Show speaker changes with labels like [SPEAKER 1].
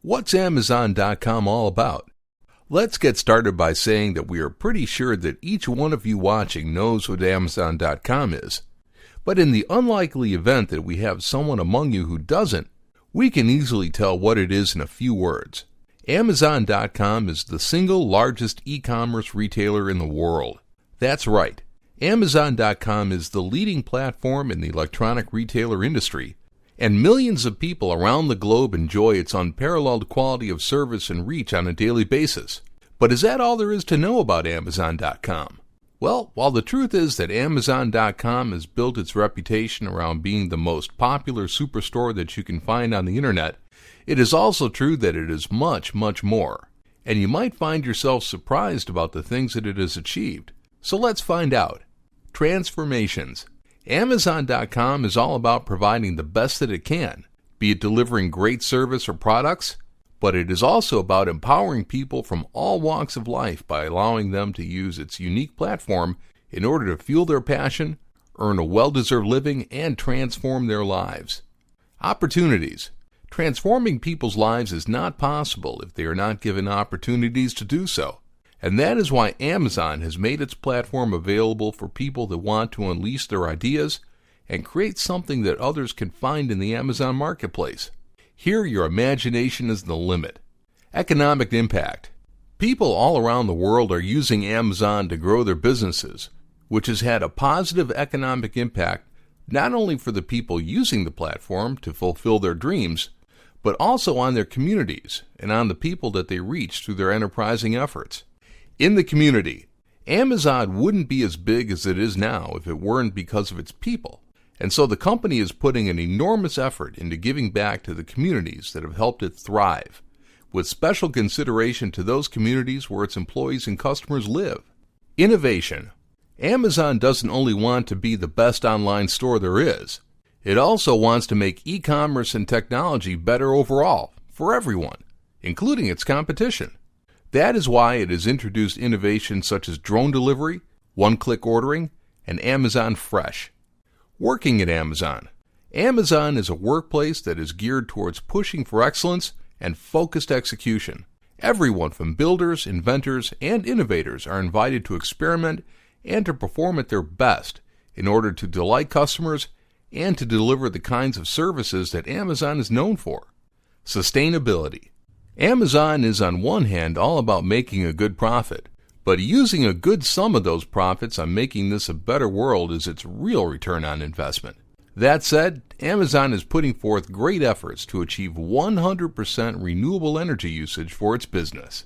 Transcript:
[SPEAKER 1] What's Amazon.com all about? Let's get started by saying that we are pretty sure that each one of you watching knows what Amazon.com is. But in the unlikely event that we have someone among you who doesn't, we can easily tell what it is in a few words. Amazon.com is the single largest e-commerce retailer in the world. That's right. Amazon.com is the leading platform in the electronic retailer industry, and millions of people around the globe enjoy its unparalleled quality of service and reach on a daily basis. But is that all there is to know about Amazon.com? Well, while the truth is that Amazon.com has built its reputation around being the most popular superstore that you can find on the internet, it is also true that it is much, much more. And you might find yourself surprised about the things that it has achieved. So let's find out. Transformations. Amazon.com is all about providing the best that it can, be it delivering great service or products, but it is also about empowering people from all walks of life by allowing them to use its unique platform in order to fuel their passion, earn a well-deserved living, and transform their lives. Opportunities. Transforming people's lives is not possible if they are not given opportunities to do so. And that is why Amazon has made its platform available for people that want to unleash their ideas and create something that others can find in the Amazon marketplace. Here, your imagination is the limit. Economic impact. People all around the world are using Amazon to grow their businesses, which has had a positive economic impact not only for the people using the platform to fulfill their dreams, but also on their communities and on the people that they reach through their enterprising efforts. In the community, Amazon wouldn't be as big as it is now if it weren't because of its people, and so the company is putting an enormous effort into giving back to the communities that have helped it thrive, with special consideration to those communities where its employees and customers live. Innovation. Amazon doesn't only want to be the best online store there is, it also wants to make e-commerce and technology better overall, for everyone, including its competition. That is why it has introduced innovations such as drone delivery, one-click ordering, and Amazon Fresh. Working at Amazon. Amazon is a workplace that is geared towards pushing for excellence and focused execution. Everyone from builders, inventors, and innovators are invited to experiment and to perform at their best in order to delight customers and to deliver the kinds of services that Amazon is known for. Sustainability. Amazon is on one hand all about making a good profit, but using a good sum of those profits on making this a better world is its real return on investment. That said, Amazon is putting forth great efforts to achieve 100% renewable energy usage for its business.